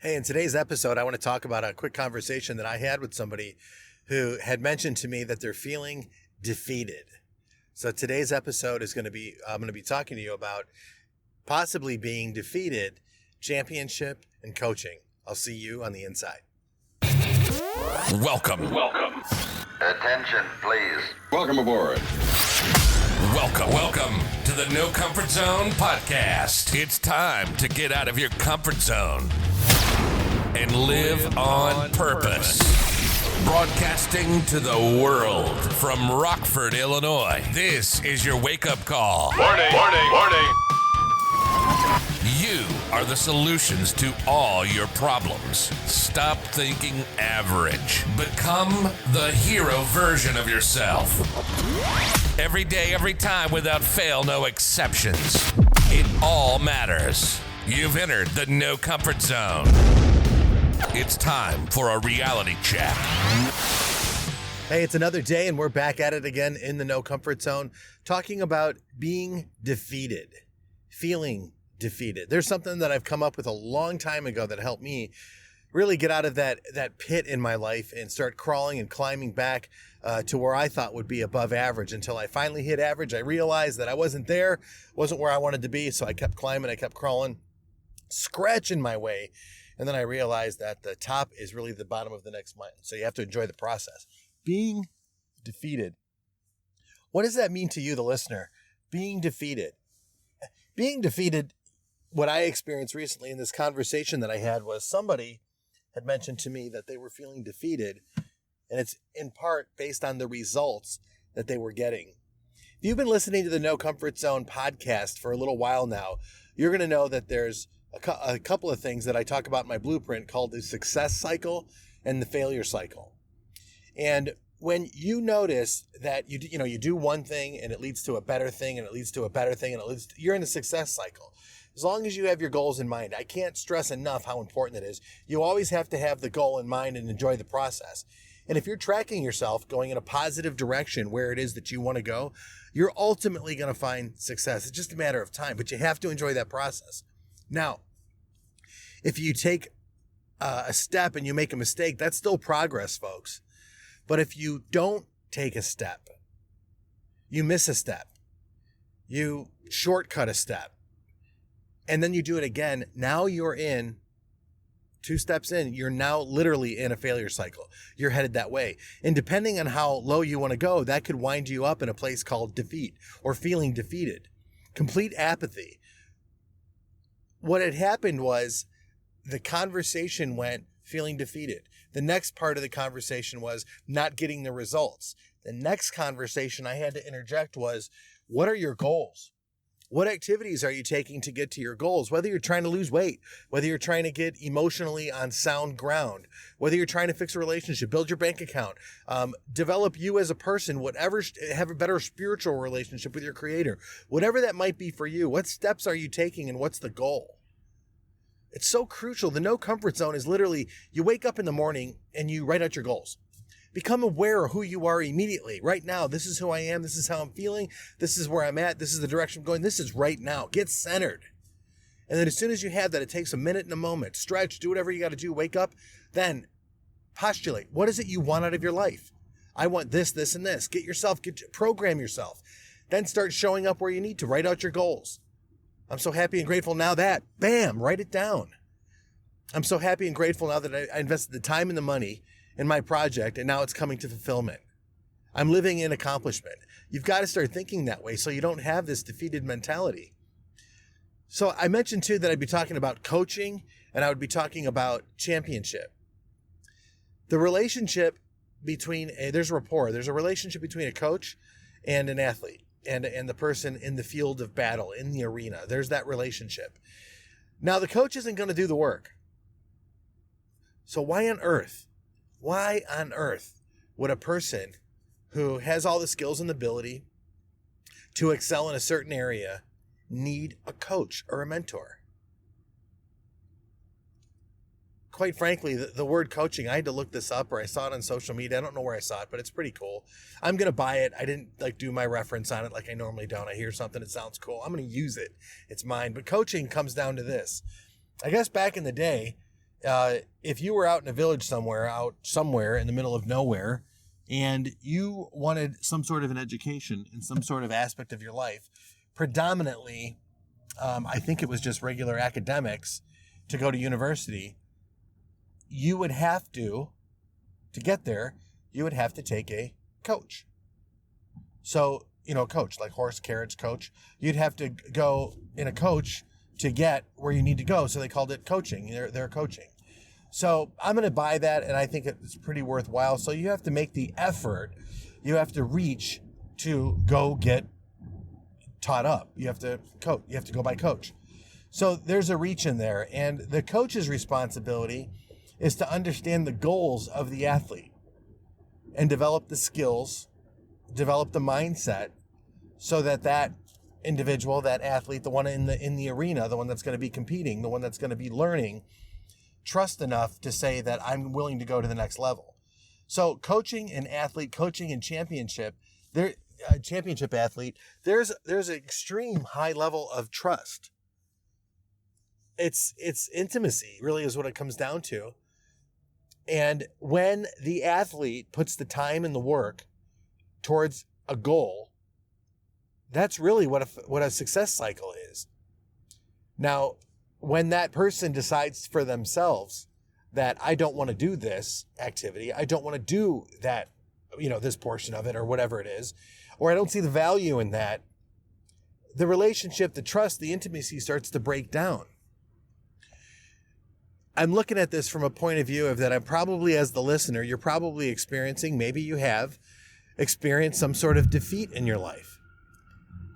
Hey, in today's episode, I want to talk about a quick conversation that I had with somebody who had mentioned to me that they're feeling defeated. So today's episode is I'm going to be talking to you about possibly being defeated, championship, and coaching. I'll see you on the inside. Welcome. Attention, please. Welcome aboard. Welcome to the No Comfort Zone podcast. It's time to get out of your comfort zone and live on purpose. Broadcasting to the world from Rockford, Illinois. This is your wake-up call. Warning. You are the solutions to all your problems. Stop thinking average. Become the hero version of yourself. Every day, every time, without fail, no exceptions. It all matters. You've entered the No Comfort Zone. It's time for a reality check. Hey, it's another day, and we're back at it again in the No Comfort Zone, talking about being defeated, feeling defeated. There's something that I've come up with a long time ago that helped me really get out of that pit in my life and start crawling and climbing back to where I thought would be above average. Until I finally hit average, I realized that I wasn't there, wasn't where I wanted to be, so I kept climbing, I kept crawling, scratching my way. And then I realized that the top is really the bottom of the next mountain. So you have to enjoy the process. Being defeated. What does that mean to you, the listener? Being defeated. Being defeated, what I experienced recently in this conversation that I had was somebody had mentioned to me that they were feeling defeated. And it's in part based on the results that they were getting. If you've been listening to the No Comfort Zone podcast for a little while now, you're going to know that there's a couple of things that I talk about in my blueprint called the success cycle and the failure cycle. And when you notice that you do one thing and it leads to a better thing and it leads to a better thing and you're in the success cycle. As long as you have your goals in mind, I can't stress enough how important it is. You always have to have the goal in mind and enjoy the process. And if you're tracking yourself going in a positive direction where it is that you want to go, you're ultimately going to find success. It's just a matter of time, but you have to enjoy that process. Now, if you take a step and you make a mistake, that's still progress, folks. But if you don't take a step, you miss a step, you shortcut a step, and then you do it again, now you're in 2 steps in, you're now literally in a failure cycle. You're headed that way. And depending on how low you want to go, that could wind you up in a place called defeat or feeling defeated, complete apathy. What had happened was the conversation went feeling defeated. The next part of the conversation was not getting the results. The next conversation I had to interject was, what are your goals? What activities are you taking to get to your goals? Whether you're trying to lose weight, whether you're trying to get emotionally on sound ground, whether you're trying to fix a relationship, build your bank account, develop you as a person, have a better spiritual relationship with your creator, whatever that might be for you, what steps are you taking and what's the goal? It's so crucial. The No Comfort Zone is literally, you wake up in the morning and you write out your goals. Become aware of who you are immediately. Right now, this is who I am. This is how I'm feeling. This is where I'm at. This is the direction I'm going. This is right now. Get centered. And then as soon as you have that, it takes a minute and a moment. Stretch, do whatever you got to do. Wake up. Then postulate. What is it you want out of your life? I want this, this, and this. Program yourself. Then start showing up where you need to. Write out your goals. I'm so happy and grateful now that, bam, write it down. I'm so happy and grateful now that I invested the time and the money in my project, and now it's coming to fulfillment. I'm living in accomplishment. You've got to start thinking that way so you don't have this defeated mentality. So I mentioned too that I'd be talking about coaching and I would be talking about championship. The relationship there's rapport. There's a relationship between a coach and an athlete. And the person in the field of battle, in the arena. There's that relationship. Now, the coach isn't going to do the work. So why on earth would a person who has all the skills and the ability to excel in a certain area need a coach or a mentor? quite frankly, the word coaching, I had to look this up, or I saw it on social media. I don't know where I saw it, but it's pretty cool. I'm going to buy it. I didn't do my reference on it like I normally don't. I hear something that sounds cool, I'm going to use it. It's mine. But coaching comes down to this. I guess back in the day, if you were out in a village somewhere in the middle of nowhere, and you wanted some sort of an education in some sort of aspect of your life, predominantly, I think it was just regular academics, to go to university, you would have to get there, you would have to take a coach. So, coach, like horse, carriage coach, you'd have to go in a coach to get where you need to go. So they called it coaching. They're coaching. So I'm going to buy that, and I think it's pretty worthwhile. So you have to make the effort. You have to reach to go get taught up. You have to coach. You have to go by coach. So there's a reach in there. And the coach's responsibility is to understand the goals of the athlete and develop the skills, develop the mindset, so that individual, that athlete, the one in the arena, the one that's going to be competing, the one that's going to be learning, trust enough to say that I'm willing to go to the next level. So coaching an athlete, coaching in championship athlete, there's an extreme high level of trust. It's intimacy, really, is what it comes down to. And when the athlete puts the time and the work towards a goal, that's really what a success cycle is. Now, when that person decides for themselves that I don't want to do this activity, I don't want to do that, this portion of it or whatever it is, or I don't see the value in that, the relationship, the trust, the intimacy starts to break down. I'm looking at this from a point of view of that I'm probably, as the listener, you're probably experiencing, maybe you have experienced some sort of defeat in your life.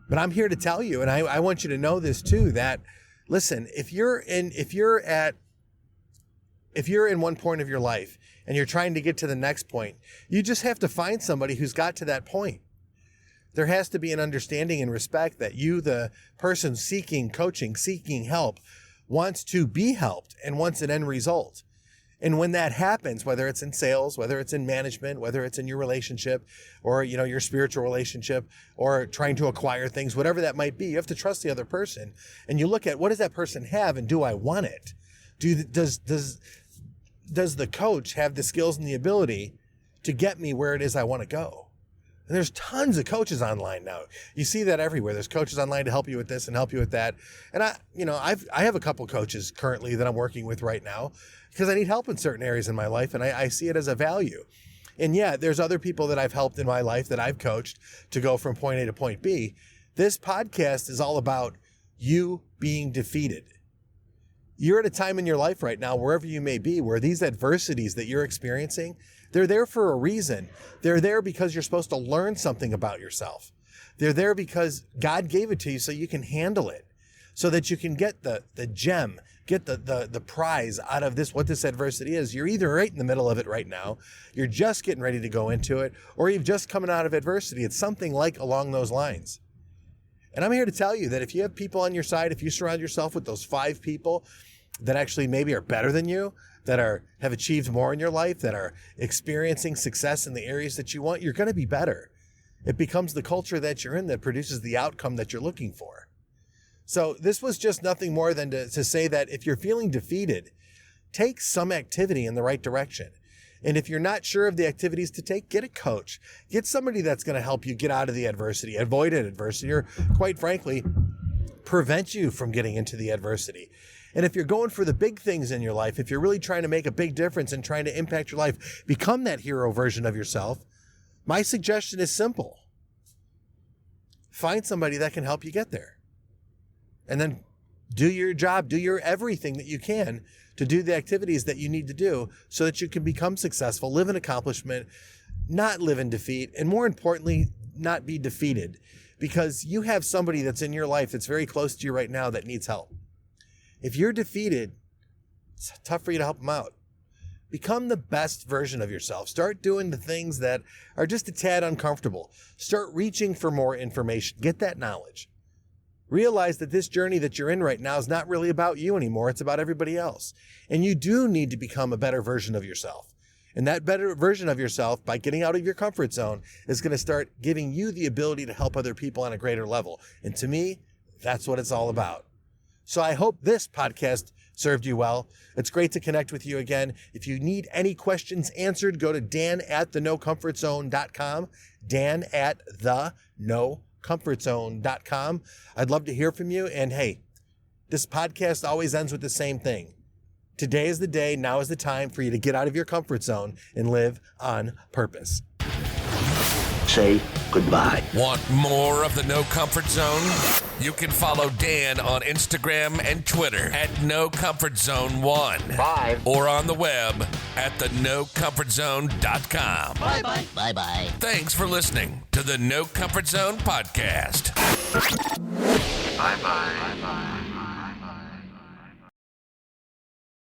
But I'm here to tell you, and I want you to know this too, that listen, if you're in one point of your life and you're trying to get to the next point, you just have to find somebody who's got to that point. There has to be an understanding and respect that you, the person seeking coaching, seeking help, wants to be helped and wants an end result. And when that happens, whether it's in sales, whether it's in management, whether it's in your relationship or, your spiritual relationship or trying to acquire things, whatever that might be, you have to trust the other person. And you look at, what does that person have and do I want it? Does the coach have the skills and the ability to get me where it is I want to go? And there's tons of coaches online now. You see that everywhere. There's coaches online to help you with this and help you with that. And I have a couple coaches currently that I'm working with right now because I need help in certain areas in my life, and I see it as a value. And yeah, there's other people that I've helped in my life that I've coached to go from point A to point B. This podcast is all about you being defeated. You're at a time in your life right now, wherever you may be, where these adversities that you're experiencing, they're there for a reason. They're there because you're supposed to learn something about yourself. They're there because God gave it to you so you can handle it, so that you can get the gem, get the prize out of this, what this adversity is. You're either right in the middle of it right now, you're just getting ready to go into it, or you've just coming out of adversity. It's something like along those lines. And I'm here to tell you that if you have people on your side, if you surround yourself with those 5 people that actually maybe are better than you, that have achieved more in your life, that are experiencing success in the areas that you want, you're going to be better. It becomes the culture that you're in that produces the outcome that you're looking for. So this was just nothing more than to say that if you're feeling defeated, take some activity in the right direction. And if you're not sure of the activities to take, get a coach. Get somebody that's going to help you get out of the adversity, avoid adversity, or quite frankly, prevent you from getting into the adversity. And if you're going for the big things in your life, if you're really trying to make a big difference and trying to impact your life, become that hero version of yourself, my suggestion is simple. Find somebody that can help you get there. And then do your job, do your everything that you can to do the activities that you need to do so that you can become successful, live in accomplishment, not live in defeat, and more importantly, not be defeated. Because you have somebody that's in your life that's very close to you right now that needs help. If you're defeated, it's tough for you to help them out. Become the best version of yourself. Start doing the things that are just a tad uncomfortable. Start reaching for more information. Get that knowledge. Realize that this journey that you're in right now is not really about you anymore. It's about everybody else. And you do need to become a better version of yourself. And that better version of yourself, by getting out of your comfort zone, is going to start giving you the ability to help other people on a greater level. And to me, that's what it's all about. So I hope this podcast served you well. It's great to connect with you again. If you need any questions answered, go to dan@thenocomfortzone.com, dan@thenocomfortzone.com. I'd love to hear from you. And hey, this podcast always ends with the same thing. Today is the day, now is the time for you to get out of your comfort zone and live on purpose. Say goodbye. Want more of the No Comfort Zone? You can follow Dan on Instagram and Twitter at NoComfortZone1. Bye. Or on the web at thenocomfortzone.com. Bye-bye. Bye-bye. Thanks for listening to the No Comfort Zone podcast. Bye-bye. Bye-bye.